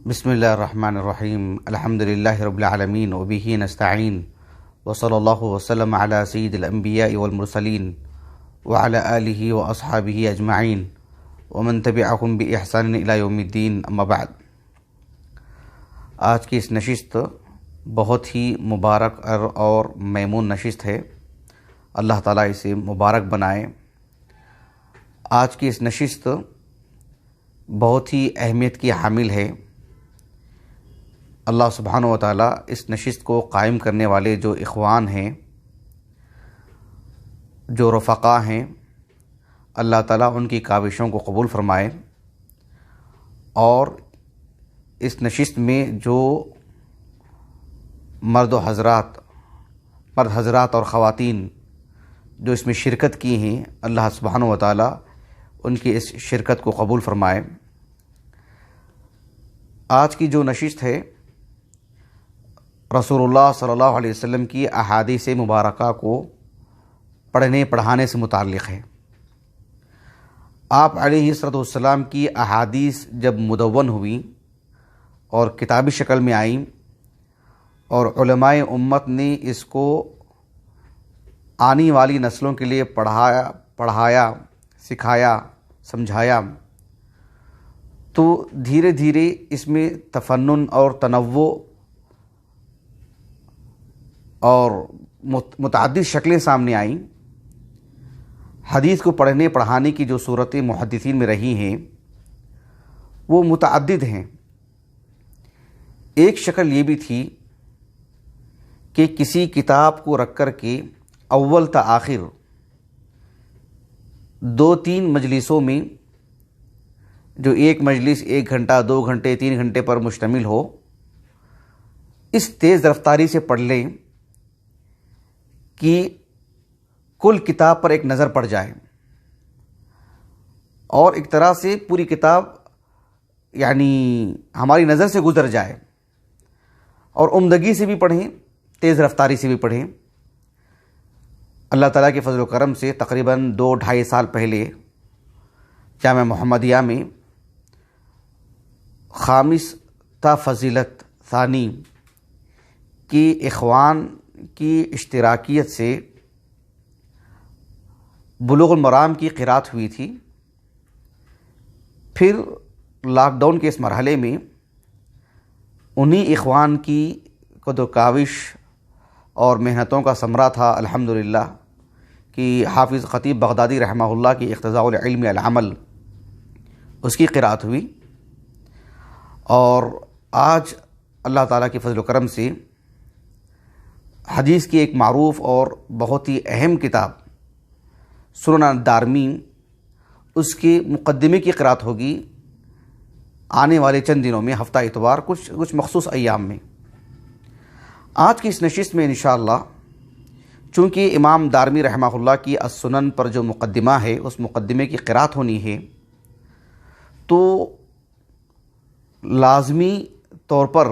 بسم اللہ الرحمن الرحیم الحمد للہ رب العالمین وبہ نستعین وصلی اللہ وسلم علی سید الانبیاء والمرسلین وعلی آلہ واصحابہ اجمعین ومن تبعہم بإحسان الی یوم الدین، اما بعد۔ آج کی اس نشست بہت ہی مبارک اور میمون نشست ہے، اللہ تعالیٰ اسے مبارک بنائے۔ آج کی اس نشست بہت ہی اہمیت کی حامل ہے۔ اللہ سبحانہ و تعالیٰ اس نشست کو قائم کرنے والے جو اخوان ہیں، جو رفقا ہیں، اللہ تعالیٰ ان کی کاوشوں کو قبول فرمائے، اور اس نشست میں جو مرد حضرات اور خواتین جو اس میں شرکت کی ہیں، اللہ سبحانہ و تعالیٰ ان کی اس شرکت کو قبول فرمائے۔ آج کی جو نشست ہے رسول اللہ صلی اللہ علیہ وسلم کی احادیث مبارکہ کو پڑھنے پڑھانے سے متعلق ہے۔ آپ علیہ الصلوۃ والسلام کی احادیث جب مدون ہوئیں اور کتابی شکل میں آئیں اور علماء امت نے اس کو آنے والی نسلوں کے لیے پڑھایا، سکھایا، سمجھایا، تو دھیرے دھیرے اس میں تفنن اور تنوع اور متعدد شکلیں سامنے آئیں۔ حدیث کو پڑھنے پڑھانے کی جو صورتیں محدثین میں رہی ہیں وہ متعدد ہیں۔ ایک شکل یہ بھی تھی کہ کسی کتاب کو رکھ کر کے اول تا آخر 2-3 مجلسوں میں، جو ایک مجلس 1 گھنٹہ، 2 گھنٹے، 3 گھنٹے پر مشتمل ہو، اس تیز رفتاری سے پڑھ لیں کہ کل کتاب پر ایک نظر پڑ جائے، اور ایک طرح سے پوری کتاب یعنی ہماری نظر سے گزر جائے، اور عمدگی سے بھی پڑھیں، تیز رفتاری سے بھی پڑھیں۔ اللہ تعالیٰ کے فضل و کرم سے تقریباً 2-2.5 سال پہلے جامعہ محمدیہ میں خامس تا فضیلت ثانی کی اخوان کی اشتراکیت سے بلوغ المرام کی قرأت ہوئی تھی۔ پھر لاک ڈاؤن کے اس مرحلے میں انہی اخوان کی کاوش اور محنتوں کا ثمرہ تھا الحمدللہ کہ حافظ خطیب بغدادی رحمہ اللہ کی اقتضاء العلم العمل، اس کی قرأت ہوئی، اور آج اللہ تعالیٰ کے فضل و کرم سے حدیث کی ایک معروف اور بہت ہی اہم کتاب سنن الدارمی، اس کے مقدمے کی قرأت ہوگی آنے والے چند دنوں میں، ہفتہ اتوار، کچھ مخصوص ایام میں۔ آج کی اس نشست میں انشاءاللہ چونکہ امام دارمی رحمہ اللہ کی السنن پر جو مقدمہ ہے، اس مقدمے کی قرأت ہونی ہے، تو لازمی طور پر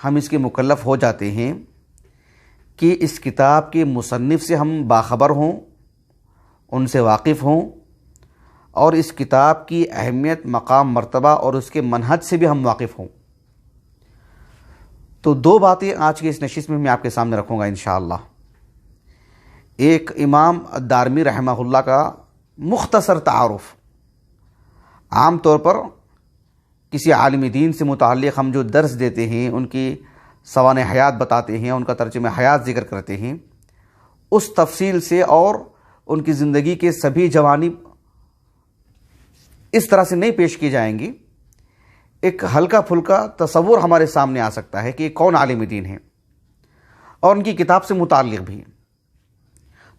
ہم اس کے مکلف ہو جاتے ہیں کہ اس کتاب کے مصنف سے ہم باخبر ہوں، ان سے واقف ہوں، اور اس کتاب کی اہمیت، مقام، مرتبہ اور اس کے منہج سے بھی ہم واقف ہوں۔ تو 2 باتیں آج کی اس نشست میں آپ کے سامنے رکھوں گا انشاءاللہ۔ ایک امام دارمی رحمہ اللہ کا مختصر تعارف۔ عام طور پر کسی عالم دین سے متعلق ہم جو درس دیتے ہیں، ان کی سوانح حیات بتاتے ہیں، ان کا ترجمہ حیات ذکر کرتے ہیں، اس تفصیل سے اور ان کی زندگی کے سبھی جوانب اس طرح سے نہیں پیش کی جائیں گی۔ ایک ہلکا پھلکا تصور ہمارے سامنے آ سکتا ہے کہ یہ کون عالم دین ہیں، اور ان کی کتاب سے متعلق بھی۔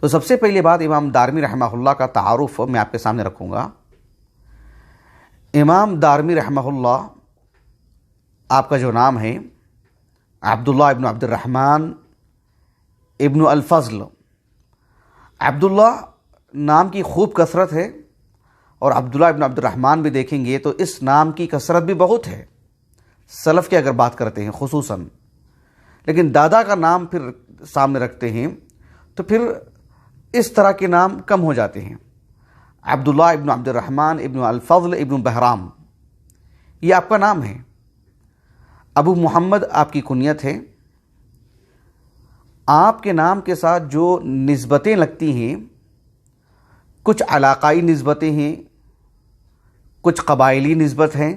تو سب سے پہلی بات امام دارمی رحمہ اللہ کا تعارف میں آپ کے سامنے رکھوں گا۔ امام دارمی رحمہ اللہ، آپ کا جو نام ہے عبداللہ ابن عبد الرحمن ابن الفضل۔ عبداللہ نام کی خوب کثرت ہے، اور عبداللہ ابن عبد الرحمن بھی دیکھیں گے تو اس نام کی کثرت بھی بہت ہے، سلف کی اگر بات کرتے ہیں خصوصاً، لیکن دادا کا نام پھر سامنے رکھتے ہیں تو پھر اس طرح کے نام کم ہو جاتے ہیں۔ عبداللہ ابن عبد الرحمن ابن الفضل ابن بہرام، یہ آپ کا نام ہے، ابو محمد آپ کی کنیت ہے۔ آپ کے نام کے ساتھ جو نسبتیں لگتی ہیں، کچھ علاقائی نسبتیں ہیں، کچھ قبائلی نسبت ہیں۔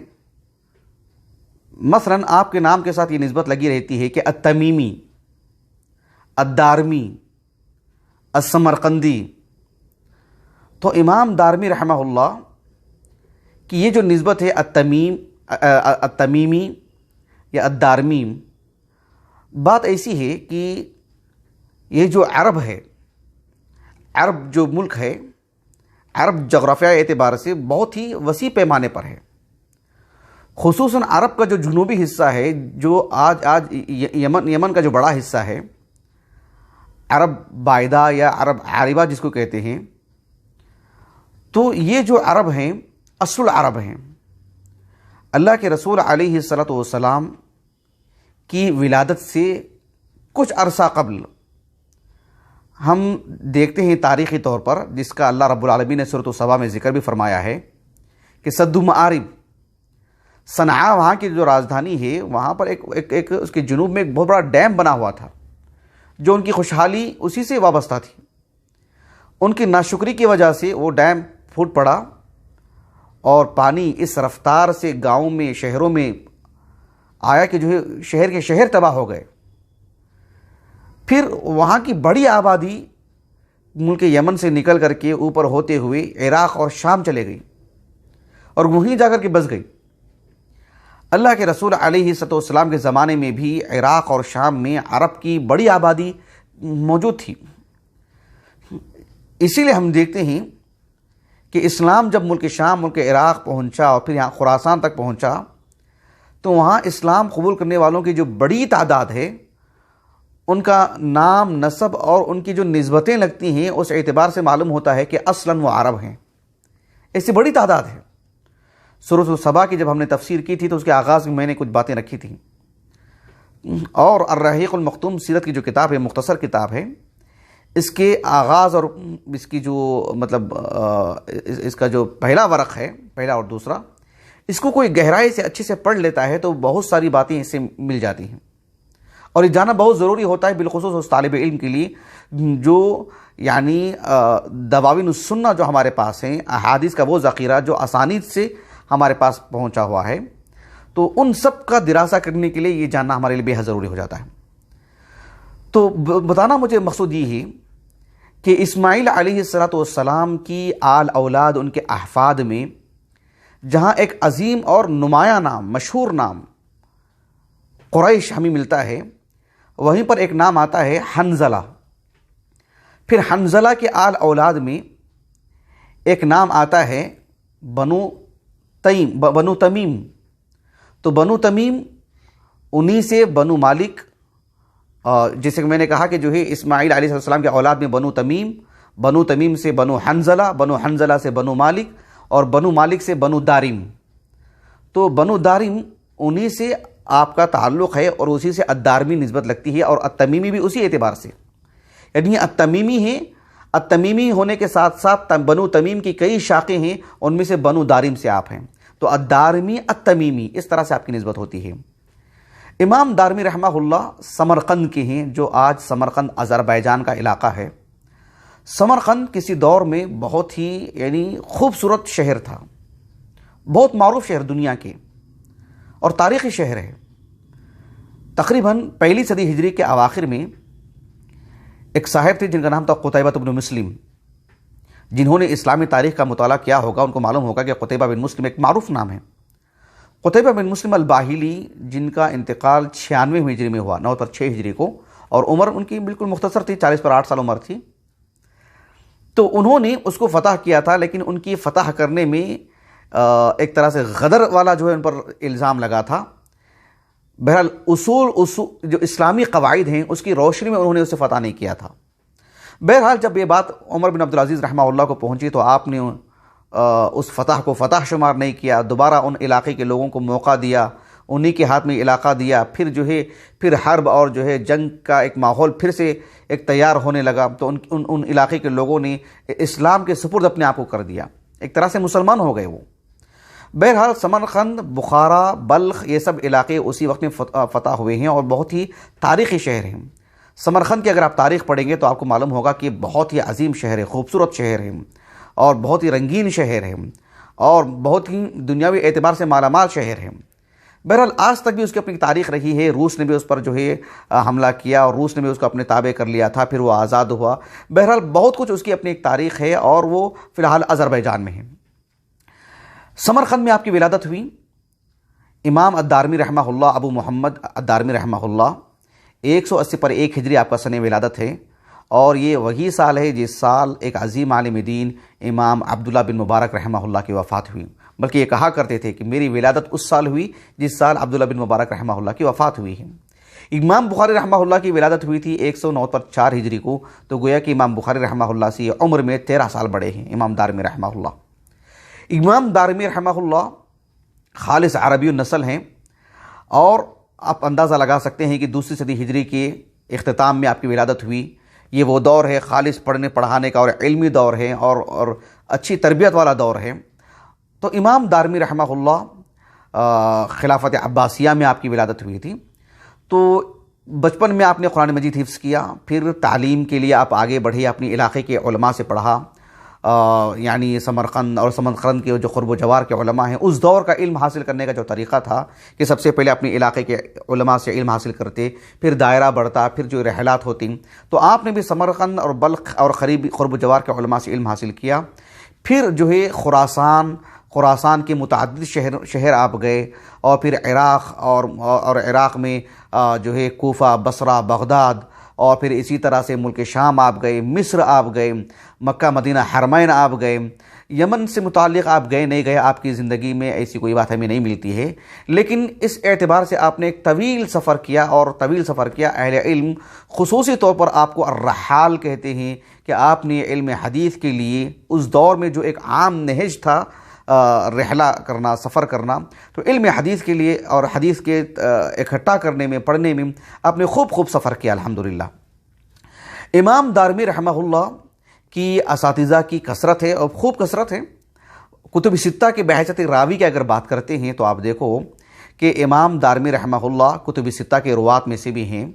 مثلا آپ کے نام کے ساتھ یہ نسبت لگی رہتی ہے کہ التمیمی، الدارمی، السمرقندی۔ تو امام دارمی رحمہ اللہ کی یہ جو نسبت ہے التمیمی یا الدارمی، بات ایسی ہے کہ یہ جو عرب ہے، عرب جو ملک ہے، عرب جغرافیائی اعتبار سے بہت ہی وسیع پیمانے پر ہے۔ خصوصاً عرب کا جو جنوبی حصہ ہے، جو آج یمن کا جو بڑا حصہ ہے، عرب بائدہ یا عرب عاربہ جس کو کہتے ہیں، تو یہ جو عرب ہیں اصل عرب ہیں۔ اللہ کے رسول علیہ الصلوۃ والسلام کی ولادت سے کچھ عرصہ قبل ہم دیکھتے ہیں تاریخی طور پر، جس کا اللہ رب العالمین نے سورۃ السبا میں ذکر بھی فرمایا ہے کہ سد معارب، صنعاء وہاں کی جو راجدھانی ہے، وہاں پر ایک اس کے جنوب میں ایک بہت بڑا ڈیم بنا ہوا تھا، جو ان کی خوشحالی اسی سے وابستہ تھی۔ ان کی ناشکری کی وجہ سے وہ ڈیم پھوٹ پڑا اور پانی اس رفتار سے گاؤں میں، شہروں میں آیا کہ جو ہے شہر کے شہر تباہ ہو گئے۔ پھر وہاں کی بڑی آبادی ملک یمن سے نکل کر کے اوپر ہوتے ہوئے عراق اور شام چلے گئی اور وہیں جا کر کے بس گئی۔ اللہ کے رسول علیہ الصلوۃ والسلام کے زمانے میں بھی عراق اور شام میں عرب کی بڑی آبادی موجود تھی۔ اسی لیے ہم دیکھتے ہیں کہ اسلام جب ملک شام، ملک عراق پہنچا اور پھر یہاں خراسان تک پہنچا، تو وہاں اسلام قبول کرنے والوں کی جو بڑی تعداد ہے، ان کا نام، نسب اور ان کی جو نسبتیں لگتی ہیں، اس اعتبار سے معلوم ہوتا ہے کہ اصلاً وہ عرب ہیں۔ ایسی بڑی تعداد ہے۔ سورۃ السبا کی جب ہم نے تفسیر کی تھی تو اس کے آغاز میں نے کچھ باتیں رکھی تھیں، اور الرحیق المختوم سیرت کی جو کتاب ہے، مختصر کتاب ہے، اس کے آغاز اور اس کی جو مطلب اس کا جو پہلا ورق ہے، پہلا اور دوسرا، اس کو کوئی گہرائی سے اچھے سے پڑھ لیتا ہے تو بہت ساری باتیں اس سے مل جاتی ہیں، اور یہ جاننا بہت ضروری ہوتا ہے، بالخصوص اس طالب علم کے لیے جو یعنی دواوین السنہ جو ہمارے پاس ہیں، احادیث کا وہ ذخیرہ جو اسانید سے ہمارے پاس پہنچا ہوا ہے، تو ان سب کا دراسہ کرنے کے لیے یہ جاننا ہمارے لیے بے حد ضروری ہو جاتا ہے۔ تو بتانا مجھے مقصود یہ ہے کہ اسماعیل علیہ الصلوۃ والسلام کی آل اولاد، ان کے احفاد میں جہاں ایک عظیم اور نمایاں نام، مشہور نام قریش ہمیں ملتا ہے، وہیں پر ایک نام آتا ہے حنظلہ۔ پھر حنظلہ کے آل اولاد میں ایک نام آتا ہے بنو تمیم۔ تو بنو تمیم انہی سے بنو مالک، جیسے کہ میں نے کہا کہ جو ہے اسماعیل علیہ السلام کے اولاد میں بنو تمیم سے بنو حنظلہ سے بنو مالک، اور بنو مالک سے بنو دارم۔ تو بنو دارم انہی سے آپ کا تعلق ہے اور اسی سے الدارمی نسبت لگتی ہے، اور التمیمی بھی اسی اعتبار سے، یعنی التمیمی ہیں۔ التمیمی ہونے کے ساتھ ساتھ بنو تمیم کی کئی شاخیں ہیں، ان میں سے بنو دارم سے آپ ہیں، تو الدارمی التمیمی، اس طرح سے آپ کی نسبت ہوتی ہے۔ امام دارمی رحمہ اللہ سمرقند کے ہیں، جو آج سمرقند آذربائیجان کا علاقہ ہے۔ سمرقند کسی دور میں بہت ہی یعنی خوبصورت شہر تھا، بہت معروف شہر دنیا کے، اور تاریخی شہر ہے۔ تقریباً پہلی صدی ہجری کے اواخر میں ایک صاحب تھے جن کا نام تھا قتیبہ بن مسلم۔ جنہوں نے اسلامی تاریخ کا مطالعہ کیا ہوگا ان کو معلوم ہوگا کہ قتیبہ بن مسلم ایک معروف نام ہے۔ قتیبہ بن مسلم الباہلی، جن کا انتقال 96 ہجری میں ہوا، 9/6 ہجری کو، اور عمر ان کی بالکل مختصر تھی، 40 سال عمر تھی۔ تو انہوں نے اس کو فتح کیا تھا، لیکن ان کی فتح کرنے میں ایک طرح سے غدر والا جو ہے ان پر الزام لگا تھا۔ بہرحال اصول جو اسلامی قواعد ہیں اس کی روشنی میں انہوں نے اسے فتح نہیں کیا تھا۔ بہرحال جب یہ بات عمر بن عبدالعزیز رحمہ اللہ کو پہنچی تو آپ نے اس فتح کو فتح شمار نہیں کیا، دوبارہ ان علاقے کے لوگوں کو موقع دیا، انہی کے ہاتھ میں علاقہ دیا، پھر حرب اور جو ہے جنگ کا ایک ماحول پھر سے ایک تیار ہونے لگا، تو ان علاقے کے لوگوں نے اسلام کے سپرد اپنے آپ کو کر دیا، ایک طرح سے مسلمان ہو گئے وہ۔ بہرحال سمرقند، بخارا، بلخ یہ سب علاقے اسی وقت میں فتح ہوئے ہیں اور بہت ہی تاریخی شہر ہیں۔ سمرقند کی اگر آپ تاریخ پڑھیں گے تو آپ کو معلوم ہوگا کہ بہت ہی عظیم شہر ہے، خوبصورت شہر ہے اور بہت ہی رنگین شہر ہے اور بہت ہی دنیاوی اعتبار سے مالا مال شہر ہے۔ بہرحال آج تک بھی اس کی اپنی تاریخ رہی ہے۔ روس نے بھی اس پر جو ہے حملہ کیا اور روس نے بھی اس کو اپنے تابع کر لیا تھا، پھر وہ آزاد ہوا۔ بہرحال بہت کچھ اس کی اپنی ایک تاریخ ہے اور وہ فی الحال آذربائیجان میں ہے۔ سمرقند میں آپ کی ولادت ہوئی۔ امام الدارمی رحمہ اللہ، ابو محمد الدارمی رحمہ اللہ، 180 پر 1 ہجری آپ کا سن ولادت ہے اور یہ وہی سال ہے جس سال ایک عظیم عالم دین امام عبداللہ بن مبارک رحمہ اللہ کی وفات ہوئی، بلکہ یہ کہا کرتے تھے کہ میری ولادت اس سال ہوئی جس سال عبداللہ بن مبارک رحمہ اللہ کی وفات ہوئی ہے۔ امام بخاری رحمہ اللہ کی ولادت ہوئی تھی 109 پر 4 ہجری کو، تو گویا کہ امام بخاری رحمہ اللہ سے عمر میں 13 سال بڑے ہیں امام دارمی رحمہ اللہ۔ امام دارمی رحمہ اللہ خالص عربی النسل ہیں اور آپ اندازہ لگا سکتے ہیں کہ دوسری صدی ہجری کے اختتام میں آپ کی ولادت ہوئی۔ یہ وہ دور ہے خالص پڑھنے پڑھانے کا اور علمی دور ہے اور اچھی تربیت والا دور ہے۔ تو امام دارمی رحمہ اللہ خلافت عباسیہ میں آپ کی ولادت ہوئی تھی۔ تو بچپن میں آپ نے قرآن مجید حفظ کیا، پھر تعلیم کے لیے آپ آگے بڑھے، اپنی علاقے کے علماء سے پڑھا، یعنی سمرقند اور سمرقند کے جو قرب و جوار کے علماء ہیں، اس دور کا علم حاصل کرنے کا جو طریقہ تھا کہ سب سے پہلے اپنے علاقے کے علماء سے علم حاصل کرتے، پھر دائرہ بڑھتا، پھر جو رحلات ہوتی، تو آپ نے بھی سمرقند اور بلخ اور قرب و جوار کے علماء سے علم حاصل کیا۔ پھر جو ہے خراسان کے متعدد شہر آپ گئے اور پھر عراق اور عراق میں جو ہے کوفہ، بصرہ، بغداد اور پھر اسی طرح سے ملک شام آپ گئے، مصر آپ گئے، مکہ مدینہ حرمین آپ گئے، یمن سے متعلق آپ گئے نہیں گئے، آپ کی زندگی میں ایسی کوئی بات ہمیں نہیں ملتی ہے، لیکن اس اعتبار سے آپ نے ایک طویل سفر کیا اہل علم خصوصی طور پر آپ کو الرحال کہتے ہیں کہ آپ نے علم حدیث کے لیے اس دور میں جو ایک عام نہج تھا رحلہ کرنا، سفر کرنا، تو علم حدیث کے لیے اور حدیث کے اکٹھا کرنے میں، پڑھنے میں آپ نے خوب سفر کیا الحمدللہ۔ امام دارمی رحمہ اللہ کی اساتذہ کی کثرت ہے اور خوب کثرت ہے۔ کتب ستہ کے بحیثیت راوی کی اگر بات کرتے ہیں تو آپ دیکھو کہ امام دارمی رحمہ اللہ کتب ستہ کے روات میں سے بھی ہیں۔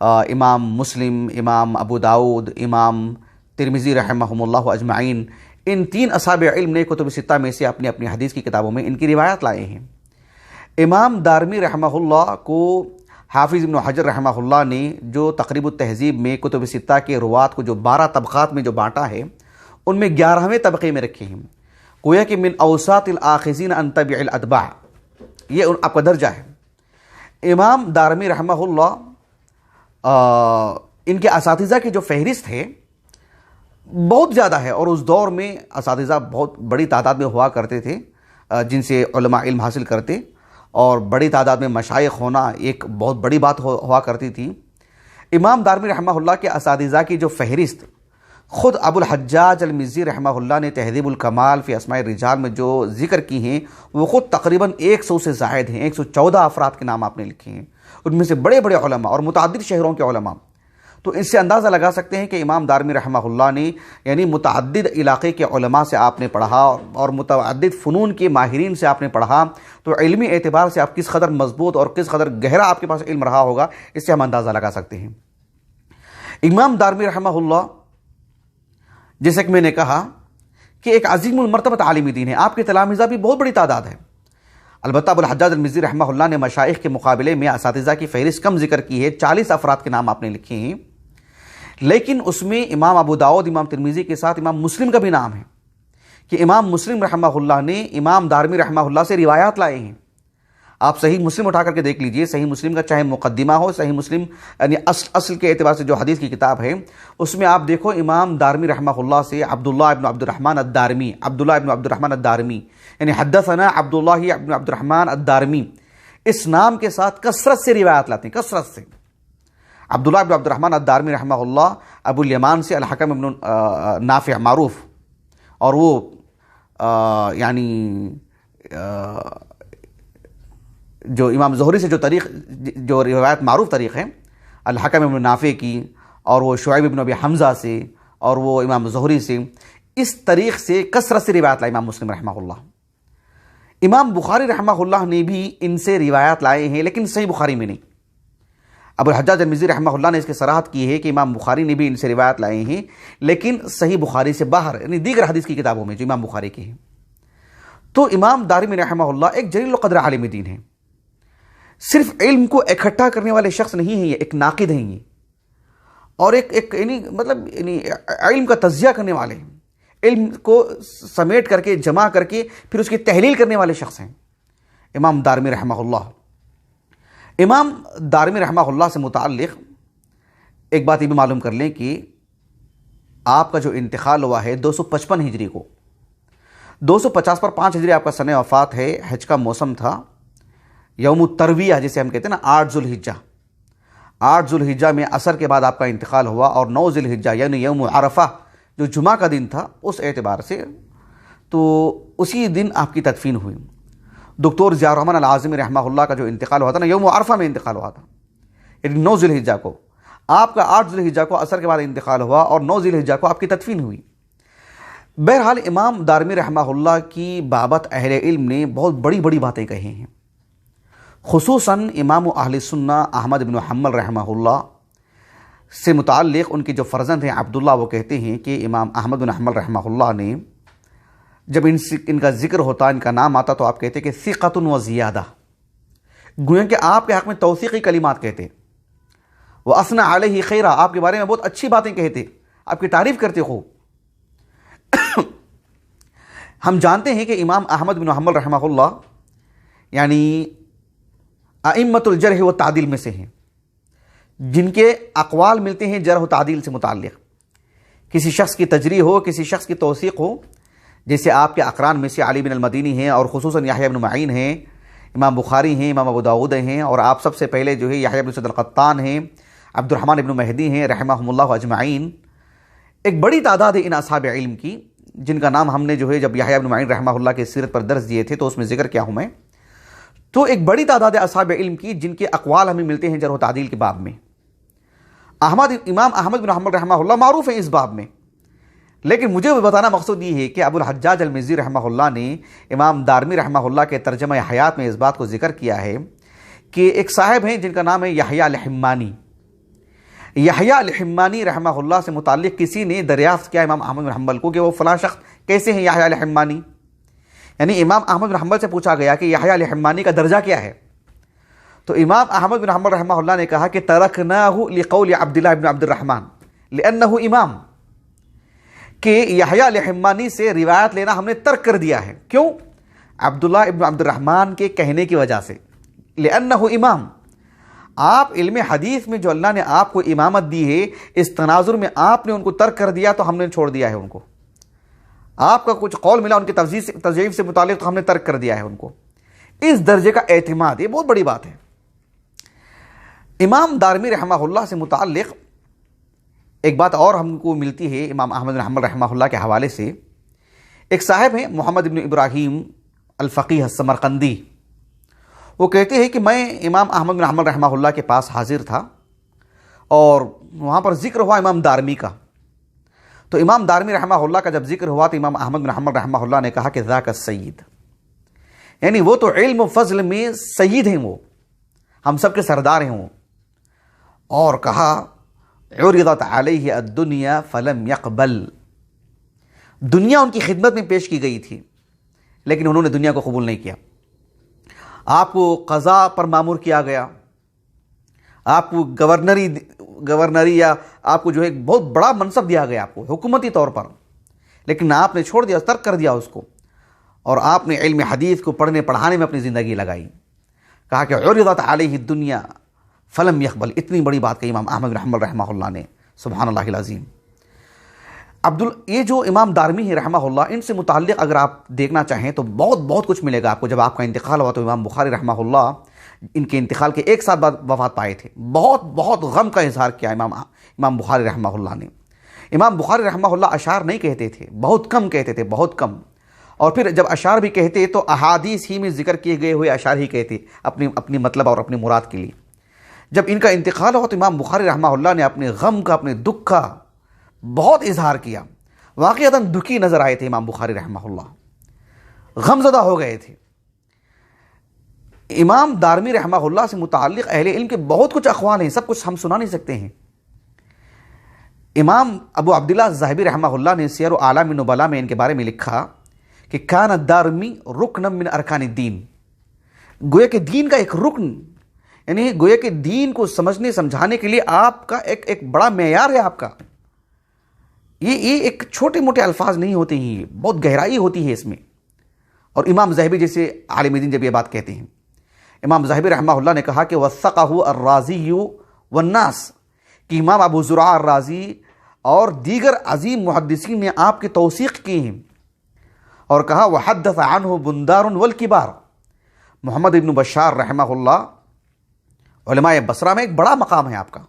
امام مسلم، امام ابو داؤد، امام ترمذی رحمہم اللہ اجمعین، ان 3 اصحاب علم نے کتب ستہ میں سے اپنی حدیث کی کتابوں میں ان کی روایات لائے ہیں۔ امام دارمی رحمہ اللہ کو حافظ ابن حجر رحمہ اللہ نے جو تقریب التہذیب میں کتب ستہ کے روات کو جو 12 طبقات میں جو بانٹا ہے، ان میں 11ویں طبقے میں رکھے ہیں، گویا کہ من اوساط الاخذین عن تبع الاتباع، یہ آپ کا درجہ ہے۔ امام دارمی رحمہ اللہ ان کے اساتذہ کی جو فہرست ہے بہت زیادہ ہے، اور اس دور میں اساتذہ بہت بڑی تعداد میں ہوا کرتے تھے جن سے علماء علم حاصل کرتے، اور بڑی تعداد میں مشائخ ہونا ایک بہت بڑی بات ہوا کرتی تھی۔ امام دارمی رحمہ اللہ کے اساتذہ کی جو فہرست خود ابو الحجاج المزی رحمہ اللہ نے تہذیب الکمال فی اسماء الرجال میں جو ذکر کی ہیں، وہ خود تقریباً 100 سے زائد ہیں، 114 افراد کے نام آپ نے لکھے ہیں، ان میں سے بڑے بڑے علماء اور متعدد شہروں کے علماء۔ تو اس سے اندازہ لگا سکتے ہیں کہ امام دارمی رحمہ اللہ نے یعنی متعدد علاقے کے علماء سے آپ نے پڑھا اور متعدد فنون کے ماہرین سے آپ نے پڑھا، تو علمی اعتبار سے آپ کس قدر مضبوط اور کس قدر گہرا آپ کے پاس علم رہا ہوگا، اس سے ہم اندازہ لگا سکتے ہیں۔ امام دارمی رحمہ اللہ، جیسے کہ میں نے کہا کہ ایک عظیم المرتبت عالم دین ہے، آپ کے تلامذہ بھی بہت بڑی تعداد ہے۔ البتہ ابو الحجاج المزی رحمہ اللہ نے مشائخ کے مقابلے میں اساتذہ کی فہرست کم ذکر کی ہے، 40 افراد کے نام آپ نے لکھے ہیں، لیکن اس میں امام ابو داؤد، امام ترمذی کے ساتھ امام مسلم کا بھی نام ہے کہ امام مسلم رحمہ اللہ نے امام دارمی رحمہ اللہ سے روایات لائے ہیں۔ آپ صحیح مسلم اٹھا کر کے دیکھ لیجئے، صحیح مسلم کا چاہے مقدمہ ہو، صحیح مسلم یعنی اصل کے اعتبار سے جو حدیث کی کتاب ہے، اس میں آپ دیکھو امام دارمی رحمہ اللہ سے عبداللہ ابن عبد الرحمن الدارمی یعنی حدثنا عبداللہ ابن عبد الرحمن الدارمی، اس نام کے ساتھ کثرت سے روایات لاتے ہیں، کثرت سے۔ عبداللہ ابن عبد الرحمن الدارمی رحمہ اللہ ابو الیمان سے الحکم ابن نافع معروف، اور وہ یعنی جو امام زہری سے جو روایت معروف طریق ہے الحکم ابن نافع کی، اور وہ شعیب ابن ابی حمزہ سے، اور وہ امام زہری سے، اس طریق سے کثرت سے روایت لا امام مسلم رحمہ اللہ۔ امام بخاری رحمہ اللہ نے بھی ان سے روایات لائے ہیں، لیکن صحیح بخاری میں نہیں۔ ابو الحجاج المزی رحمہ اللہ نے اس کی صراحت کی ہے کہ امام بخاری نے بھی ان سے روایت لائے ہیں، لیکن صحیح بخاری سے باہر، یعنی دیگر حدیث کی کتابوں میں جو امام بخاری کی ہیں۔ تو امام دارمی رحمہ اللہ ایک جلیل القدر عالم دین ہیں، صرف علم کو اکٹھا کرنے والے شخص نہیں ہیں، یہ ایک ناقد ہیں یہ، اور ایک یعنی علم کا تجزیہ کرنے والے ہیں، علم کو سمیٹ کر کے جمع کر کے پھر اس کی تحلیل کرنے والے شخص ہیں امام دارمی رحمہ اللہ۔ امام دارمی رحمہ اللہ سے متعلق ایک بات یہ بھی معلوم کر لیں کہ آپ کا جو انتقال ہوا ہے 255 ہجری کو، 250 پر 5 ہجری آپ کا سنہ وفات ہے، حج کا موسم تھا، یوم الترویہ جسے ہم کہتے ہیں نا، 8 ذوالحجہ، 8 ذوالحجہ میں عصر کے بعد آپ کا انتقال ہوا، اور 9 ذوالحجہ یعنی یوم عرفہ جو جمعہ کا دن تھا اس اعتبار سے تو اسی دن آپ کی تدفین ہوئی۔ دکتور ضیاء الرحمن العاظمی رحمہ اللہ کا جو انتقال ہوا تھا نا، یوم عرفہ میں انتقال ہوا تھا، یعنی 9 ذوالحجہ کو، آپ کا 8 ذوالحجہ کو عصر کے بعد انتقال ہوا، اور 9 ذوالحجہ کو آپ کی تدفین ہوئی۔ بہرحال امام دارمی رحمہ اللہ کی بابت اہل علم نے بہت بڑی بڑی باتیں کہی ہیں، خصوصاً امام اہل سنہ احمد بن حنبل رحمہ اللہ سے متعلق ان کے جو فرزند ہیں عبداللہ، وہ کہتے ہیں کہ امام احمد بن حنبل رحمہ اللہ نے جب ان کا ذکر ہوتا، ان کا نام آتا، تو آپ کہتے کہ ثقۃ و زیادہ، گویا کہ آپ کے حق میں توثیقی کلمات کہتے، وَأَثْنَى عَلَيْهِ خَيْرًا، آپ کے بارے میں بہت اچھی باتیں کہتے، آپ کی تعریف کرتے خوب۔ ہم جانتے ہیں کہ امام احمد بن حنبل رحمہ اللہ یعنی ائمۃ الجرح و تعدیل میں سے ہیں، جن کے اقوال ملتے ہیں جرح و تعدیل سے متعلق، کسی شخص کی تجریح ہو، کسی شخص کی توثیق ہو، جیسے آپ کے اقران میں سے علی بن المدینی ہیں، اور خصوصاً یحییٰ بن معین ہیں، امام بخاری ہیں، امام ابو داؤد ہیں، اور آپ سب سے پہلے جو ہے یحییٰ بن سعید القطان ہیں، عبد الرحمن بن مہدی ہیں رحمہم اللہ اجمعین۔ ایک بڑی تعداد ہے ان اصحاب علم کی، جن کا نام ہم نے جو ہے جب یحییٰ بن معین رحمہ اللہ کی سیرت پر درس دیے تھے تو اس میں ذکر کیا ہوں میں، تو ایک بڑی تعداد اصحاب علم کی جن کے اقوال ہمیں ملتے ہیں جرح و تعدیل کے باب میں۔ امام احمد بن حنبل رحمہ اللہ معروف ہے اس باب میں، لیکن مجھے بتانا مقصود یہ ہے کہ ابو الحجاج المزی رحمہ اللہ نے امام دارمی رحمہ اللہ کے ترجمہ حیات میں اس بات کو ذکر کیا ہے کہ ایک صاحب ہیں جن کا نام ہے یحییٰ الحمانی۔ یحییٰ الحمانی رحمہ اللہ سے متعلق کسی نے دریافت کیا امام احمد بن حنبل کو کہ وہ فلاں شخص کیسے ہیں یحییٰ الحمانی، یعنی امام احمد بن حنبل سے پوچھا گیا کہ یحییٰ الحمانی کا درجہ کیا ہے، تو امام احمد بن حنبل رحمہ اللہ نے کہا کہ ترکناہ لقول عبداللہ بن عبد الرحمن لأنہ امام، کہ یحییٰ الحمانی سے روایت لینا ہم نے ترک کر دیا ہے، کیوں؟ عبداللہ ابن عبد الرحمن کے کہنے کی وجہ سے، لأنہ امام، آپ علم حدیث میں جو اللہ نے آپ کو امامت دی ہے، اس تناظر میں آپ نے ان کو ترک کر دیا تو ہم نے چھوڑ دیا ہے ان کو، آپ کا کچھ قول ملا ان کی تضعیف سے متعلق تو ہم نے ترک کر دیا ہے ان کو، اس درجے کا اعتماد، یہ بہت بڑی بات ہے۔ امام دارمی رحمہ اللہ سے متعلق ایک بات اور ہم کو ملتی ہے امام احمد بن حنبل رحمہ اللہ کے حوالے سے، ایک صاحب ہیں محمد بن ابراہیم الفقیہ السمرقندی، وہ کہتے ہیں کہ میں امام احمد بن حنبل رحمہ اللہ کے پاس حاضر تھا اور وہاں پر ذکر ہوا امام دارمی کا، تو امام دارمی رحمہ اللہ کا جب ذکر ہوا تو امام احمد بن حنبل رحمہ اللہ نے کہا کہ ذاک السید، یعنی وہ تو علم و فضل میں سید ہیں، وہ ہم سب کے سردار ہیں وہ، اور کہا عرضت علیہ الدنیا فلم یقبل، دنیا ان کی خدمت میں پیش کی گئی تھی لیکن انہوں نے دنیا کو قبول نہیں کیا، آپ کو قضاء پر مامور کیا گیا، آپ کو گورنری یا آپ کو جو ہے بہت بڑا منصب دیا گیا آپ کو حکومتی طور پر، لیکن آپ نے چھوڑ دیا، ترک کر دیا اس کو، اور آپ نے علم حدیث کو پڑھنے پڑھانے میں اپنی زندگی لگائی، کہا کہ عرضت علیہ الدنیا فلم یقبل، اتنی بڑی بات کہی امام احمد بن حنبل رحمہ اللہ نے، سبحان اللہ العظیم۔ یہ جو امام دارمی ہے رحمہ اللہ، ان سے متعلق اگر آپ دیکھنا چاہیں تو بہت کچھ ملے گا آپ کو۔ جب آپ کا انتقال ہوا تو امام بخاری رحمہ اللہ ان کے انتقال کے ایک ساتھ بعد وفات پائے تھے، بہت غم کا اظہار کیا امام بخاری رحمہ اللہ نے۔ امام بخاری رحمہ اللہ اشعار نہیں کہتے تھے، بہت کم کہتے تھے، بہت کم، اور پھر جب اشعار بھی کہتے تو احادیث ہی میں ذکر کیے گئے ہوئے اشعار ہی کہتے اپنی مطلب اور اپنی مراد کے لیے۔ جب ان کا انتقال ہوا تو امام بخاری رحمہ اللہ نے اپنے غم کا، اپنے دکھ کا بہت اظہار کیا، واقعتاً دکھی نظر آئے تھے امام بخاری رحمہ اللہ، غم زدہ ہو گئے تھے، امام دارمی رحمہ اللہ سے متعلق اہل علم کے بہت کچھ اقوال ہیں، سب کچھ ہم سنا نہیں سکتے ہیں۔ امام ابو عبداللہ الذہبی رحمہ اللہ نے سیر اعلام النبلاء میں ان کے بارے میں لکھا کہ کان الدارمی رکن من ارکان الدین، گویا کہ دین کا ایک رکن، یعنی گویا کہ دین کو سمجھنے سمجھانے کے لیے آپ کا ایک بڑا معیار ہے آپ کا۔ یہ ایک چھوٹے موٹے الفاظ نہیں ہوتے ہیں، یہ بہت گہرائی ہوتی ہے اس میں۔ اور امام ذہبی جیسے عالم دین جب یہ بات کہتے ہیں، امام ذہبی رحمہ اللہ نے کہا کہ وثقہ الرازی والناس، کہ امام ابو زرع الرازی اور دیگر عظیم محدثین نے آپ کی توثیق کی ہیں، اور کہا وحدث عنہ بندار والکبار، محمد ابن بشار رحمہ اللہ علماء بصرہ میں ایک بڑا مقام ہے آپ کا،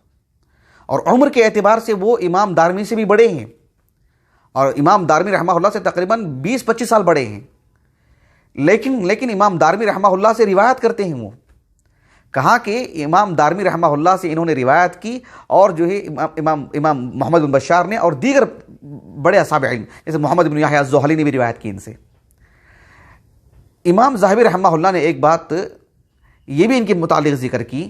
اور عمر کے اعتبار سے وہ امام دارمی سے بھی بڑے ہیں، اور امام دارمی رحمہ اللہ سے تقریباً 20-25 سال بڑے ہیں، لیکن امام دارمی رحمہ اللہ سے روایت کرتے ہیں۔ وہ کہا کہ امام دارمی رحمہ اللہ سے انہوں نے روایت کی، اور جو ہے امام محمد بن بشار نے اور دیگر بڑے اصحاب علم جیسے محمد بن یحییٰ الزہلی نے بھی روایت کی ان سے۔ امام ذہبی رحمہ اللہ نے ایک بات یہ بھی ان کے متعلق ذکر کی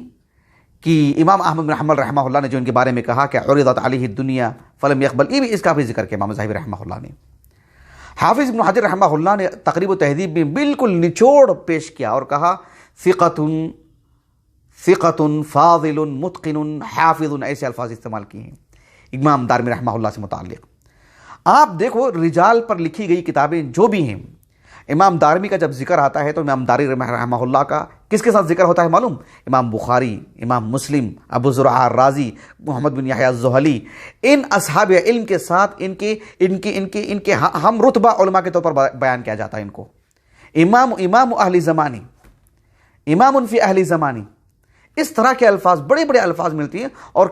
کہ امام احمد بن حنبل رحمہ اللہ نے جو ان کے بارے میں کہا کہ عرضت علیہ الدنیا فلم یقبل، یہ بھی اس کا بھی ذکر کیا امام ذہبی رحمہ اللہ نے۔ حافظ ابن حجر رحمہ اللہ نے تقریب و تہذیب میں بالکل نچوڑ پیش کیا اور کہا ثقۃ فاضل متقن حافظ، ایسے الفاظ استعمال کیے ہیں امام دارمی رحمہ اللہ سے متعلق۔ آپ دیکھو رجال پر لکھی گئی کتابیں جو بھی ہیں، امام دارمی کا جب ذکر آتا ہے تو امام دارمی رحمہ اللہ کا کس کے ساتھ ذکر ہوتا ہے معلوم؟ امام بخاری، امام مسلم، ابو زرع الرازی، محمد بن یحییٰ الزہلی، ان اصحاب علم کے ساتھ ان کے ہم رتبہ علماء کے طور پر بیان کیا جاتا ہے ان کو۔ امام اہل زمانی، امام فی اہل زمانی، اس طرح کے الفاظ، بڑے بڑے الفاظ ملتی ہیں، اور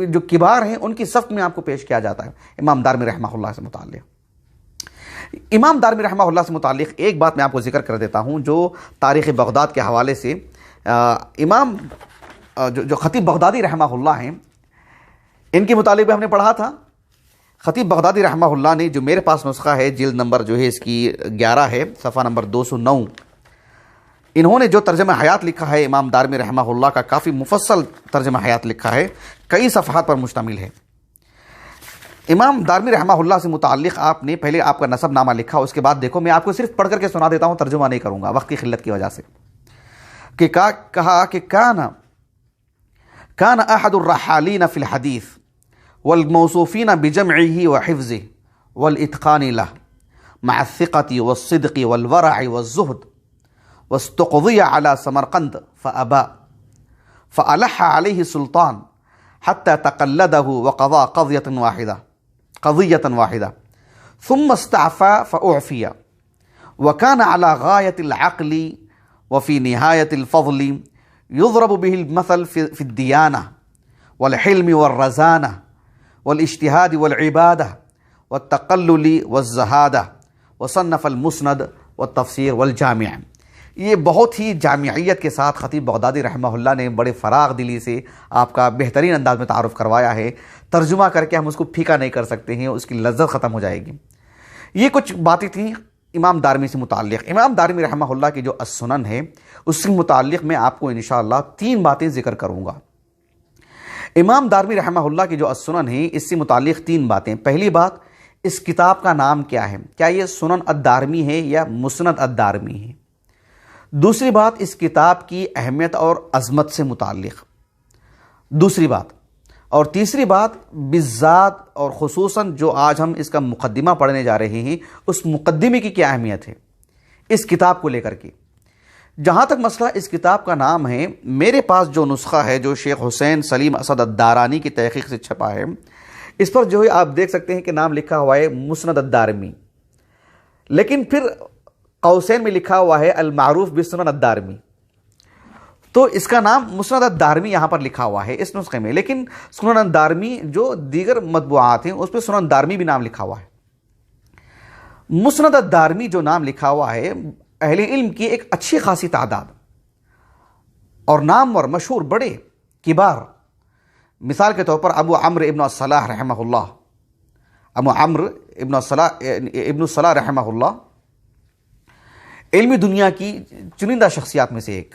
جو کبار ہیں ان کی صف میں آپ کو پیش کیا جاتا ہے امام دارمی رحمہ اللہ سے متعلق۔ امام دارمی رحمہ اللہ سے متعلق ایک بات میں آپ کو ذکر کر دیتا ہوں جو تاریخ بغداد کے حوالے سے امام جو خطیب بغدادی رحمہ اللہ ہیں، ان کے متعلق بھی ہم نے پڑھا تھا۔ خطیب بغدادی رحمہ اللہ نے، جو میرے پاس نسخہ ہے، جلد نمبر جو ہے اس کی 11 ہے، صفحہ نمبر 209، انہوں نے جو ترجمہ حیات لکھا ہے امام دارمی رحمہ اللہ کا، کافی مفصل ترجمہ حیات لکھا ہے، کئی صفحات پر مشتمل ہے۔ امام دارمی رحمہ اللہ سے متعلق آپ نے پہلے آپ کا نسب نامہ لکھا، اس کے بعد دیکھو میں آپ کو صرف پڑھ کر کے سنا دیتا ہوں، ترجمہ نہیں کروں گا وقت کی قلت کی وجہ سے، کہ کہا کہ کان احد الرحالین فی الحدیث والموصوفین بجمعه وحفظه والاتقان له مع الثقة والصدق والورع والزهد، واستقضي على سمرقند فأبى، فألح عليه السلطان حتى تقلده وقضى قضية واحدة ثم استعفى فأعفي، وكان على غاية العقل وفي نهاية الفضل، يضرب به المثل في الديانة والحلم والرزانة والاجتهاد والعبادة والتقلل والزهادة، وصنف المسند والتفسير والجامع۔ یہ بہت ہی جامعیت کے ساتھ خطیب بغدادی رحمہ اللہ نے بڑے فراغ دلی سے آپ کا بہترین انداز میں تعارف کروایا ہے۔ ترجمہ کر کے ہم اس کو پھیکا نہیں کر سکتے ہیں، اس کی لذت ختم ہو جائے گی۔ یہ کچھ باتیں تھیں امام دارمی سے متعلق۔ امام دارمی رحمہ اللہ کی جو السنن ہے، اس سے متعلق میں آپ کو انشاءاللہ 3 باتیں ذکر کروں گا۔ امام دارمی رحمہ اللہ کی جو السنن ہے، اس سے متعلق 3 باتیں۔ پہلی بات، اس کتاب کا نام کیا ہے؟ کیا یہ سنن الدارمی ہے یا مسند الدارمی ہے؟ دوسری بات، اس کتاب کی اہمیت اور عظمت سے متعلق دوسری بات، اور تیسری بات بالذات اور خصوصاً جو آج ہم اس کا مقدمہ پڑھنے جا رہے ہیں، اس مقدمے کی کیا اہمیت ہے اس کتاب کو لے کر کے۔ جہاں تک مسئلہ اس کتاب کا نام ہے، میرے پاس جو نسخہ ہے جو شیخ حسین سلیم اسد الدارانی کی تحقیق سے چھپا ہے، اس پر جو ہے آپ دیکھ سکتے ہیں کہ نام لکھا ہوا ہے مسند الدارمی، لیکن پھر قوسین میں لکھا ہوا ہے المعروف بسنن الدارمی، تو اس کا نام مسند الدارمی یہاں پر لکھا ہوا ہے اس نسخے میں، لیکن سنن الدارمی جو دیگر مطبوعات ہیں اس پہ سنن الدارمی بھی نام لکھا ہوا ہے۔ مسند الدارمی جو نام لکھا ہوا ہے، اہل علم کی ایک اچھی خاصی تعداد اور نامور مشہور بڑے کبار، مثال کے طور پر ابو عمرو ابن الصلاح رحمہ اللہ، ابو عمرو ابن الصلاح رحمہ اللہ علمی دنیا کی چنندہ شخصیات میں سے ایک،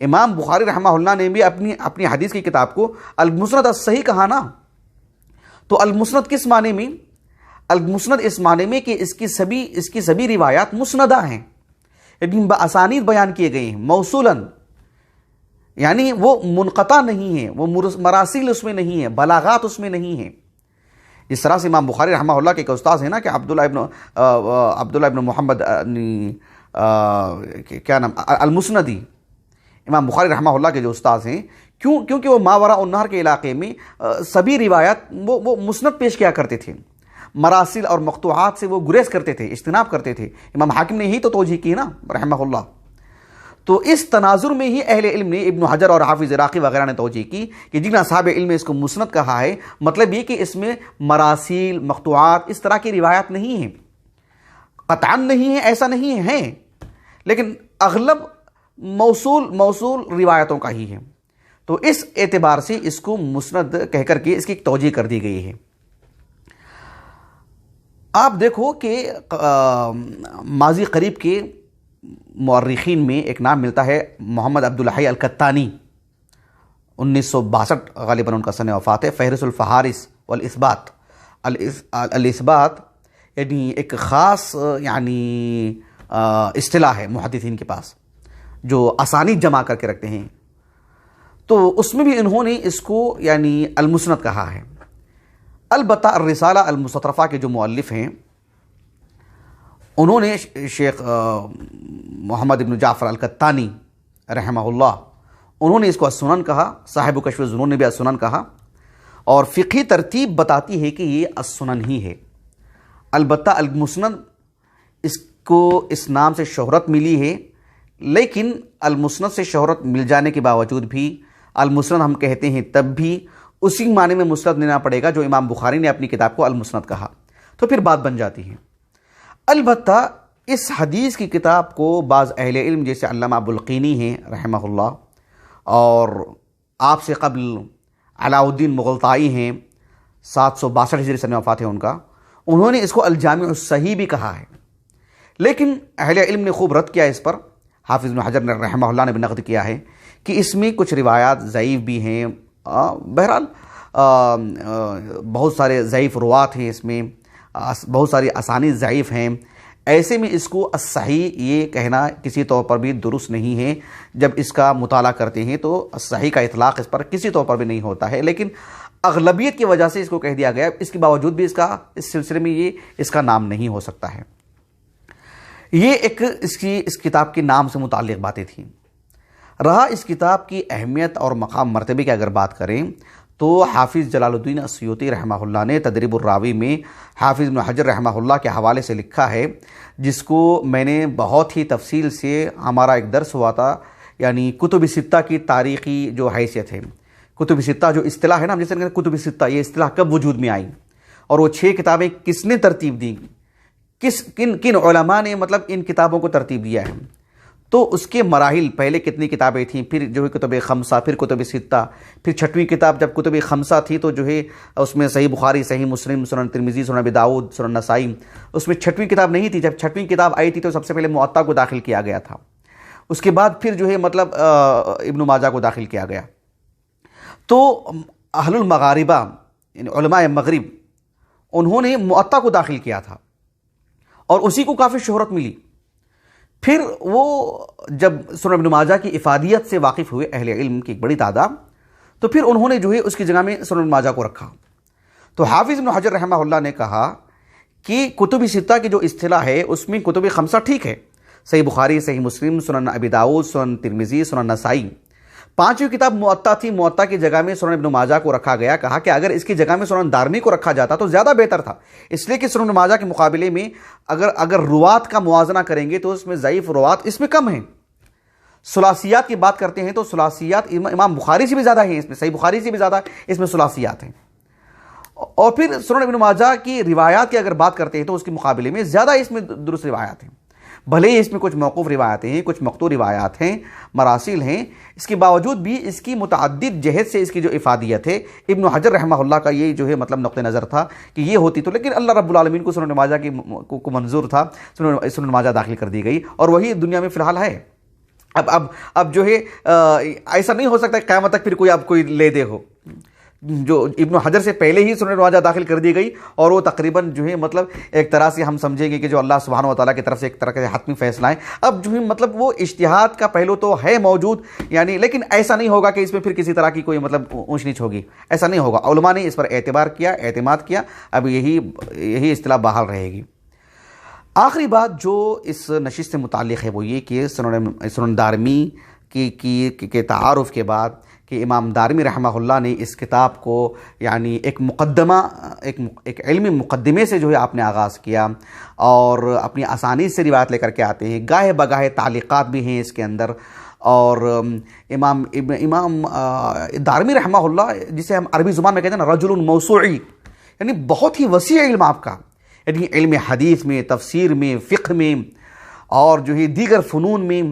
امام بخاری رحمہ اللہ نے بھی اپنی حدیث کی کتاب کو المسند الصحیح کہا نا. تو المسند کس معنی میں؟ المسند اس معنی میں کہ اس کی سبھی روایات مسندہ ہیں، یعنی باسانید بیان کیے گئے ہیں، موصولاً، یعنی وہ منقطع نہیں ہیں، وہ مراسیل اس میں نہیں ہیں، بلاغات اس میں نہیں ہیں. جس طرح سے امام بخاری رحمہ اللہ کے ایک استاذ ہیں نا کہ عبداللہ ابن محمد کیا نام المسندی، امام بخاری رحمہ اللہ کے جو استاذ ہیں، کیونکہ وہ ماوراء النہر کے علاقے میں سبھی روایات وہ مسند پیش کیا کرتے تھے، مراسل اور مقطوعات سے وہ گریز کرتے تھے، اجتناب کرتے تھے. امام حاکم نے یہی تو توجیہ کی نا رحمہ اللہ. تو اس تناظر میں ہی اہل علم نے، ابن حجر اور حافظ عراقی وغیرہ نے توجیہ کی کہ جن اصحاب علم نے اس کو مسند کہا ہے، مطلب یہ کہ اس میں مراسیل، مقطوعات اس طرح کی روایات نہیں ہیں، قطعاً نہیں ہیں، ایسا نہیں ہے، لیکن اغلب موصول روایتوں کا ہی ہے. تو اس اعتبار سے اس کو مسند کہہ کر کے اس کی توجیہ کر دی گئی ہے. آپ دیکھو کہ ماضی قریب کے مورخین میں ایک نام ملتا ہے محمد عبدالحی القطانی، 1962 غالباً ان کا سن وفات ہے. فہرست الفہارس والاثبات، الاثبات یعنی ایک خاص یعنی اصطلاح ہے محدثین کے پاس جو اسانید جمع کر کے رکھتے ہیں. تو اس میں بھی انہوں نے اس کو یعنی المسند کہا ہے. البتہ الرسالہ المستطرفہ کے جو مؤلف ہیں انہوں نے شیخ محمد ابن جعفر القطانی رحمہ اللہ، انہوں نے اس کو السنن کہا، صاحب کشف الظنون نے بھی السنن کہا، اور فقہی ترتیب بتاتی ہے کہ یہ السنن ہی ہے. البتہ المسند اس کو اس نام سے شہرت ملی ہے، لیکن المسند سے شہرت مل جانے کے باوجود بھی المسند ہم کہتے ہیں تب بھی اسی معنی میں مسند لینا پڑے گا جو امام بخاری نے اپنی کتاب کو المسند کہا، تو پھر بات بن جاتی ہے. البتہ اس حدیث کی کتاب کو بعض اہل علم جیسے علامہ ابوالقینی ہیں رحمہ اللہ، اور آپ سے قبل علاء الدین مغلطائی ہیں 762 ہجری سن وفات ہے ان کا، انہوں نے اس کو الجامع الصحیح بھی کہا ہے. لیکن اہل علم نے خوب رد کیا اس پر. حافظ ابن حجر نے رحمہ اللہ نے بھی نقد کیا ہے کہ اس میں کچھ روایات ضعیف بھی ہیں. بہرحال بہت سارے ضعیف روات ہیں، اس میں بہت ساری اسانید ضعیف ہیں. ایسے میں اس کو الصحیح یہ کہنا کسی طور پر بھی درست نہیں ہے. جب اس کا مطالعہ کرتے ہیں تو الصحیح کا اطلاق اس پر کسی طور پر بھی نہیں ہوتا ہے، لیکن اغلبیت کی وجہ سے اس کو کہہ دیا گیا. اس کے باوجود بھی اس سلسلے میں اس کا نام نہیں ہو سکتا ہے. یہ ایک اس کتاب کے نام سے متعلق باتیں تھیں. رہا اس کتاب کی اہمیت اور مقام مرتبے کی اگر بات کریں تو حافظ جلال الدین السیوطی رحمہ اللہ نے تدریب الراوی میں حافظ ابن حجر رحمہ اللہ کے حوالے سے لکھا ہے، جس کو میں نے بہت ہی تفصیل سے، ہمارا ایک درس ہوا تھا، یعنی کتب ستہ کی تاریخی جو حیثیت ہے. کتب ستہ جو اصطلاح ہے نا، ہم جیسے کہتے ہیں کتب ستہ، یہ اصطلاح کب وجود میں آئی اور وہ 6 کتابیں کس نے ترتیب دی، کن علماء نے مطلب ان کتابوں کو ترتیب دیا ہے. تو اس کے مراحل، پہلے کتنی کتابیں تھیں، پھر جو ہے کتب خمسہ، پھر کتب ستہ، پھر 6ویں کتاب جب کتب خمسہ تھی تو جو ہے اس میں صحیح بخاری، صحیح مسلم، سنن ترمذی، سنن ابی داؤد، سنن نسائی. اس میں 6ویں کتاب نہیں تھی. جب 6ویں کتاب آئی تھی تو سب سے پہلے موطا کو داخل کیا گیا تھا. اس کے بعد پھر جو ہے مطلب ابن ماجہ کو داخل کیا گیا. تو اہل المغاربہ یعنی علماء مغرب انہوں نے موطا کو داخل کیا تھا اور اسی کو کافی شہرت ملی. پھر وہ جب سنن ابن ماجہ کی افادیت سے واقف ہوئے اہل علم کی ایک بڑی تعداد، تو پھر انہوں نے جو ہے اس کی جگہ میں سنن ابن ماجہ کو رکھا. تو حافظ ابن حجر رحمہ اللہ نے کہا کہ کتب ستہ کی جو اصطلاح ہے اس میں کتب خمسہ ٹھیک ہے، صحیح بخاری، صحیح مسلم، سنن ابی داؤد، سنن ترمذی، سنن نسائی. 5ویں کتاب موطا تھی، موطا کی جگہ میں سنن ابن ماجہ کو رکھا گیا. کہا کہ اگر اس کی جگہ میں سنن دارمی کو رکھا جاتا تو زیادہ بہتر تھا، اس لیے کہ سنن ابن ماجہ کے مقابلے میں اگر روات کا موازنہ کریں گے تو اس میں ضعیف روات اس میں کم ہیں. ثلاثیات کی بات کرتے ہیں تو ثلاثیات امام بخاری سے بھی زیادہ ہیں، اس میں صحیح بخاری سے بھی زیادہ اس میں ثلاثیات ہیں. اور پھر سنن ابن ماجہ کی روایات کی اگر بات کرتے ہیں تو اس کے مقابلے میں زیادہ اس میں درست روایات ہیں. بھلے ہی اس میں کچھ موقوف روایتیں ہیں، کچھ مقطوع روایات ہیں، مراسیل ہیں، اس کے باوجود بھی اس کی متعدد جہت سے اس کی جو افادیت ہے، ابن حجر رحمہ اللہ کا یہ جو ہے مطلب نقطہ نظر تھا کہ یہ ہوتی تو، لیکن اللہ رب العالمین کو سنن ماجہ کو منظور تھا، سنن ماجہ داخل کر دی گئی اور وہی دنیا میں فی الحال ہے. اب جو ہے ایسا نہیں ہو سکتا قیامت تک پھر کوئی لے دے ہو. جو ابن حجر سے پہلے ہی سنن واجہ داخل کر دی گئی، اور وہ تقریباً جو ہے مطلب ایک طرح سے ہم سمجھیں گے کہ جو اللہ سبحانہ و تعالیٰ کی طرف سے ایک طرح کے حتمی فیصلہ ہے. اب جو ہے مطلب وہ اجتہاد کا پہلو تو ہے موجود، یعنی لیکن ایسا نہیں ہوگا کہ اس میں پھر کسی طرح کی کوئی مطلب اونچ نیچ ہوگی، ایسا نہیں ہوگا. علماء نے اس پر اعتبار کیا، اعتماد کیا. اب یہی اصطلاح بحال رہے گی. آخری بات جو اس نشست سے متعلق ہے وہ یہ کہ سنن دارمی کے تعارف کے بعد کہ امام دارمی رحمہ اللہ نے اس کتاب کو یعنی ایک مقدمہ، ایک علمی مقدمے سے جو ہے آپ نے آغاز کیا، اور اپنی اسانید سے روایت لے کر کے آتے ہیں. گاہے بگاہے تعلیقات بھی ہیں اس کے اندر. اور امام دارمی رحمہ اللہ، جسے ہم عربی زبان میں کہتے ہیں نا رجل موسوعی، یعنی بہت ہی وسیع علم آپ کا، یعنی علم حدیث میں، تفسیر میں، فقہ میں، اور جو ہے دیگر فنون میں،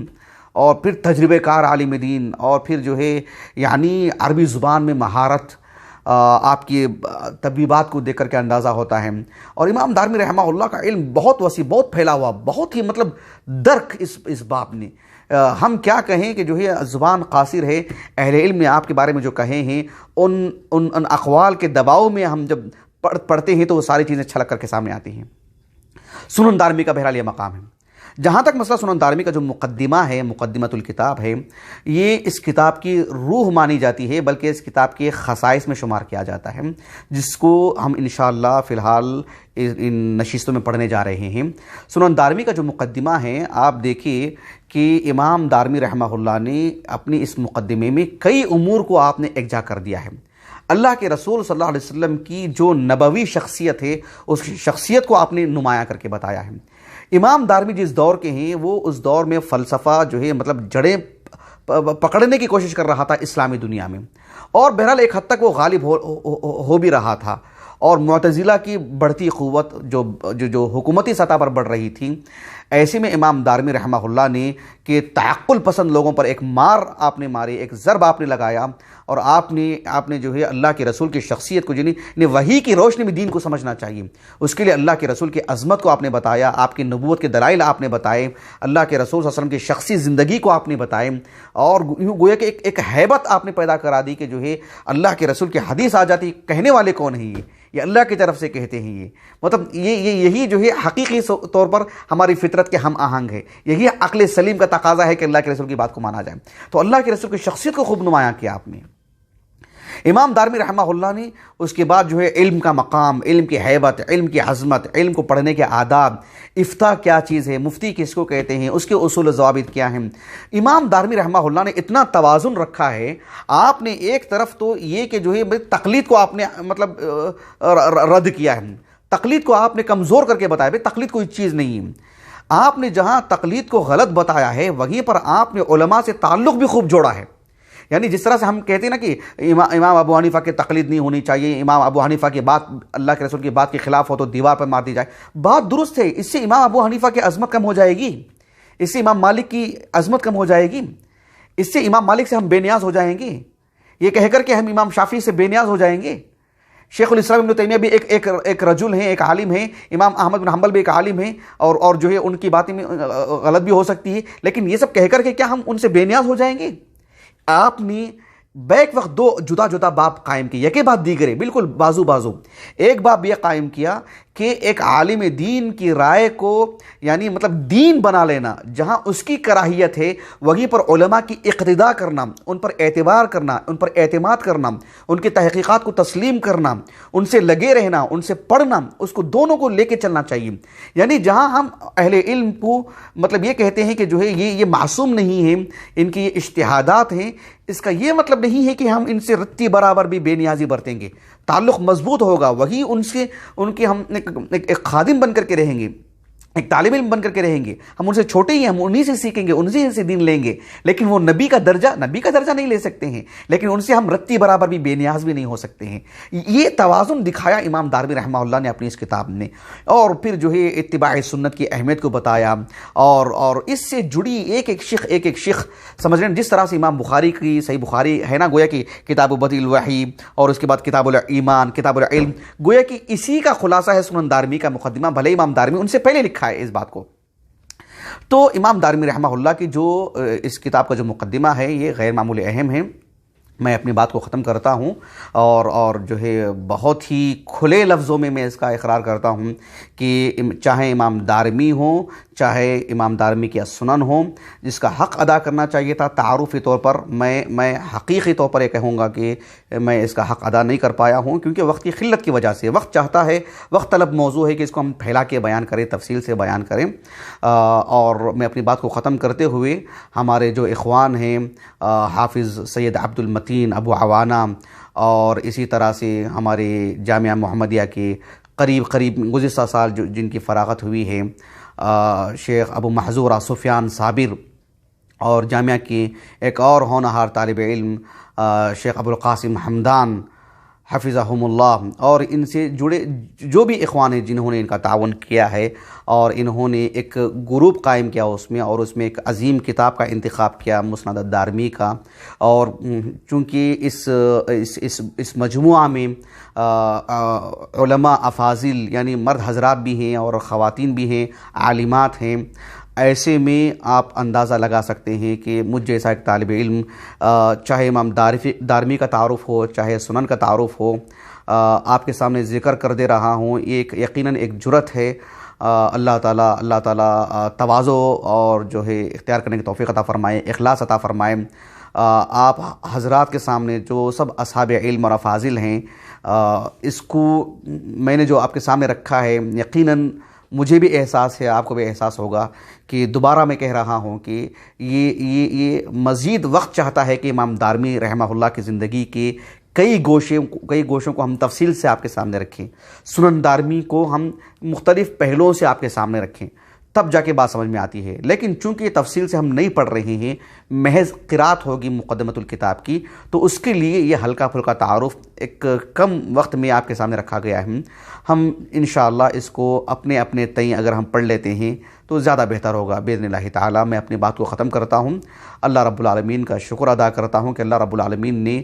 اور پھر تجربہ کار عالم دین، اور پھر جو ہے یعنی عربی زبان میں مہارت. آپ کی طبیبات کو دیکھ کر کے اندازہ ہوتا ہے. اور امام دارمی رحمہ اللہ کا علم بہت وسیع، بہت پھیلا ہوا، بہت ہی مطلب درک اس باب نے. ہم کیا کہیں کہ جو ہے زبان قاصر ہے. اہل علم نے آپ کے بارے میں جو کہے ہیں ان اقوال کے دباؤ میں ہم جب پڑھتے ہیں تو وہ ساری چیزیں چھلک کر کے سامنے آتی ہیں. سنن دارمی کا بہرحال یہ مقام ہے. جہاں تک مسئلہ سنن دارمی کا جو مقدمہ ہے، مقدمۃ الکتاب ہے، یہ اس کتاب کی روح مانی جاتی ہے، بلکہ اس کتاب کے خصائص میں شمار کیا جاتا ہے، جس کو ہم انشاءاللہ فی الحال ان نشستوں میں پڑھنے جا رہے ہیں. سنن دارمی کا جو مقدمہ ہے، آپ دیکھیے کہ امام دارمی رحمہ اللہ نے اپنی اس مقدمے میں کئی امور کو آپ نے یکجا کر دیا ہے. اللہ کے رسول صلی اللہ علیہ وسلم کی جو نبوی شخصیت ہے، اس شخصیت کو آپ نے نمایاں کر کے بتایا ہے. امام دارمی جس دور کے ہیں، وہ اس دور میں فلسفہ جو ہے مطلب جڑیں پکڑنے کی کوشش کر رہا تھا اسلامی دنیا میں، اور بہرحال ایک حد تک وہ غالب ہو بھی رہا تھا. اور معتزلہ کی بڑھتی قوت جو حکومتی سطح پر بڑھ رہی تھی، ایسے میں امام دارمی رحمہ اللہ نے کہ تعقل پسند لوگوں پر ایک مار آپ نے ماری، ایک ضرب آپ نے لگایا، اور آپ نے جو ہے اللہ کے رسول کی شخصیت کو جنہیں وحی کی روشنی میں دین کو سمجھنا چاہیے، اس کے لیے اللہ کے رسول کی عظمت کو آپ نے بتایا، آپ کی نبوت کے دلائل آپ نے بتائے، اللہ کے رسول صلی اللہ علیہ وسلم کی شخصی زندگی کو آپ نے بتائے، اور گویا کہ ایک ہیبت آپ نے پیدا کرا دی کہ جو ہے اللہ کے رسول کی حدیث آ جاتی، کہنے والے کون ہیں یہ اللہ کی طرف سے کہتے ہیں. یہ مطلب یہی جو ہے حقیقی طور پر ہماری فطرت کے ہم آہنگ ہے. یہی عقل سلیم کا تقاضا ہے کہ اللہ کے رسول کی بات کو مانا جائے. تو اللہ کے رسول کی شخصیت کو خوب نمایاں کیا آپ نے. امام دارمی رحمہ اللہ نے اس کے بعد جو ہے علم کا مقام، علم کی ہیبت، علم کی عظمت، علم کو پڑھنے کے آداب، افتاء کیا چیز ہے، مفتی کس کو کہتے ہیں، اس کے اصول و ضوابط کیا ہیں. امام دارمی رحمہ اللہ نے اتنا توازن رکھا ہے. آپ نے ایک طرف تو یہ کہ جو ہے تقلید کو آپ نے مطلب رد کیا ہے، تقلید کو آپ نے کمزور کر کے بتایا. بھائی تقلید کوئی چیز نہیں ہے. آپ نے جہاں تقلید کو غلط بتایا ہے، وہیں پر آپ نے علماء سے تعلق بھی خوب جوڑا ہے. یعنی جس طرح سے ہم کہتے ہیں نا کہ امام ابو حنیفہ کی تقلید نہیں ہونی چاہیے، امام ابو حنیفہ کی بات اللہ کے رسول کی بات کے خلاف ہو تو دیوار پر مار دی جائے، بات درست ہے. اس سے امام ابو حنیفہ کی عظمت کم ہو جائے گی، اس سے امام مالک کی عظمت کم ہو جائے گی، اس سے امام مالک سے ہم بے نیاز ہو جائیں گے، یہ کہہ کر کے ہم امام شافعی سے بے نیاز ہو جائیں گے. شیخ الاسلام ابن تیمیہ بھی ایک رجل ہیں، ایک عالم ہیں. امام احمد بن حنبل بھی ایک عالم ہیں، اور جو ہے ان کی باتیں میں غلط بھی ہو سکتی ہے، لیکن یہ سب کہہ کر کے کیا ہم ان سے بے نیاز ہو جائیں گے؟ آپ نے بیک وقت دو جدا جدا باب قائم کی، یکے بعد دیگرے، بالکل بازو بازو. ایک باب یہ قائم کیا کہ ایک عالم دین کی رائے کو یعنی مطلب دین بنا لینا، جہاں اس کی کراہیت ہے وہیں پر علماء کی اقتداء کرنا، ان پر اعتبار کرنا، ان پر اعتماد کرنا، ان کی تحقیقات کو تسلیم کرنا، ان سے لگے رہنا، ان سے پڑھنا، اس کو دونوں کو لے کے چلنا چاہیے. یعنی جہاں ہم اہل علم کو مطلب یہ کہتے ہیں کہ جو ہے یہ معصوم نہیں ہیں، ان کی یہ اجتہادات ہیں، اس کا یہ مطلب نہیں ہے کہ ہم ان سے رتی برابر بھی بے نیازی برتیں گے. تعلق مضبوط ہوگا، وہی ان کے ہم ایک خادم بن کر کے رہیں گے، ایک طالب علم بن کر کے رہیں گے. ہم ان سے چھوٹے ہی ہیں، ہم انہی سے سیکھیں گے، انہی سے دین لیں گے، لیکن وہ نبی کا درجہ نہیں لے سکتے ہیں، لیکن ان سے ہم رتی برابر بھی بے نیاز بھی نہیں ہو سکتے ہیں. یہ توازن دکھایا امام دارمی رحمہ اللہ نے اپنی اس کتاب میں. اور پھر جو ہے اتباع سنت کی اہمیت کو بتایا، اور اس سے جڑی ایک ایک شق سمجھ رہے ہیں. جس طرح سے امام بخاری کی صحیح بخاری ہے نا، گویا کہ کتاب بدیع الوحی، اور اس کے بعد کتاب الایمان، کتاب العلم، گویا کہ اسی کا خلاصہ ہے سنن دارمی کا مقدمہ. بھلے امام دارمی ان سے پہلے لکھا ہے اس بات کو. تو امام دارمی رحمہ اللہ کی جو اس کتاب کا جو مقدمہ ہے یہ غیر معمولی اہم ہے. میں اپنی بات کو ختم کرتا ہوں اور جو ہے بہت ہی کھلے لفظوں میں اس کا اقرار کرتا ہوں کہ چاہے امام دارمی ہوں چاہے امام دارمی کی السنن ہوں، جس کا حق ادا کرنا چاہیے تھا تعارفی طور پر، میں حقیقی طور پر یہ کہوں گا کہ میں اس کا حق ادا نہیں کر پایا ہوں، کیونکہ وقت کی قلت کی وجہ سے. وقت چاہتا ہے، وقت طلب موضوع ہے کہ اس کو ہم پھیلا کے بیان کریں، تفصیل سے بیان کریں. اور میں اپنی بات کو ختم کرتے ہوئے ہمارے جو اخوان ہیں حافظ سید عبد المتین ابو عوانہ، اور اسی طرح سے ہمارے جامعہ محمدیہ کے قریب گزشتہ سال جن کی فراغت ہوئی ہے شیخ ابو محظورہ سفیان صابر، اور جامعہ کی ایک اور ہونہار طالب علم شیخ ابو القاسم حمدان حفظہم اللہ، اور ان سے جڑے جو بھی اخوان ہیں جنہوں نے ان کا تعاون کیا ہے، اور انہوں نے ایک گروپ قائم کیا اس میں، اور اس میں ایک عظیم کتاب کا انتخاب کیا مسند الدارمی کا. اور چونکہ اس مجموعہ میں علماء افاضل یعنی مرد حضرات بھی ہیں اور خواتین بھی ہیں، عالمات ہیں، ایسے میں آپ اندازہ لگا سکتے ہیں کہ مجھ جیسا ایک طالب علم چاہے امام دارمی کا تعارف ہو چاہے سنن کا تعارف ہو، آپ کے سامنے ذکر کر دے رہا ہوں. یہ یقیناً ایک جرت ہے. اللہ تعالیٰ تواضع اور جو ہے اختیار کرنے کی توفیق عطا فرمائے، اخلاص عطا فرمائے. آپ حضرات کے سامنے جو سب اصحاب علم اور افاضل ہیں، اس کو میں نے جو آپ کے سامنے رکھا ہے، یقیناً مجھے بھی احساس ہے، آپ کو بھی احساس ہوگا کہ دوبارہ میں کہہ رہا ہوں کہ یہ مزید وقت چاہتا ہے کہ امام دارمی رحمہ اللہ کی زندگی کے کئی گوشوں کو ہم تفصیل سے آپ کے سامنے رکھیں، سنن دارمی کو ہم مختلف پہلوؤں سے آپ کے سامنے رکھیں، تب جا کے بات سمجھ میں آتی ہے. لیکن چونکہ تفصیل سے ہم نہیں پڑھ رہے ہیں، محض قرات ہوگی مقدمۃ الکتاب کی، تو اس کے لیے یہ ہلکا پھلکا تعارف ایک کم وقت میں آپ کے سامنے رکھا گیا ہے. ہم انشاءاللہ اس کو اپنے تئیں اگر ہم پڑھ لیتے ہیں تو زیادہ بہتر ہوگا باذن اللہ تعالی. میں اپنی بات کو ختم کرتا ہوں. اللہ رب العالمین کا شکر ادا کرتا ہوں کہ اللہ رب العالمین نے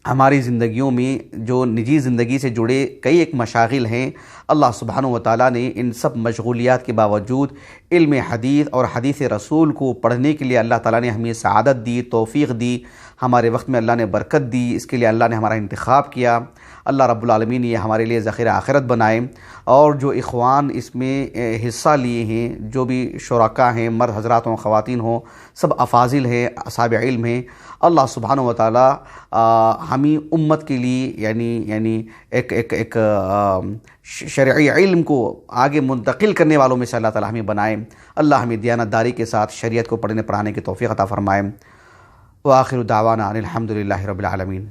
ہماری زندگیوں میں جو نجی زندگی سے جڑے کئی ایک مشاغل ہیں، اللہ سبحانہ و تعالیٰ نے ان سب مشغولیات کے باوجود علم حدیث اور حدیث رسول کو پڑھنے کے لیے اللہ تعالیٰ نے ہمیں سعادت دی، توفیق دی، ہمارے وقت میں اللہ نے برکت دی. اس کے لیے اللہ نے ہمارا انتخاب کیا. اللہ رب العالمین یہ ہمارے لیے ذخیرہ آخرت بنائے. اور جو اخوان اس میں حصہ لیے ہیں، جو بھی شرکاء ہیں، مرد حضرات ہوں خواتین ہوں، سب افاضل ہیں، اصحاب علم ہیں، اللہ سبحانہ و تعالیٰ ہمیں امت کے لیے یعنی ایک شرعی علم کو آگے منتقل کرنے والوں میں سے اللہ تعالیٰ ہمیں بنائے. اللہ ہمیں دیانتداری کے ساتھ شریعت کو پڑھنے پڑھانے کی توفیق عطا فرمائے. وآخر دعوانا ان الحمد للہ رب العالمین.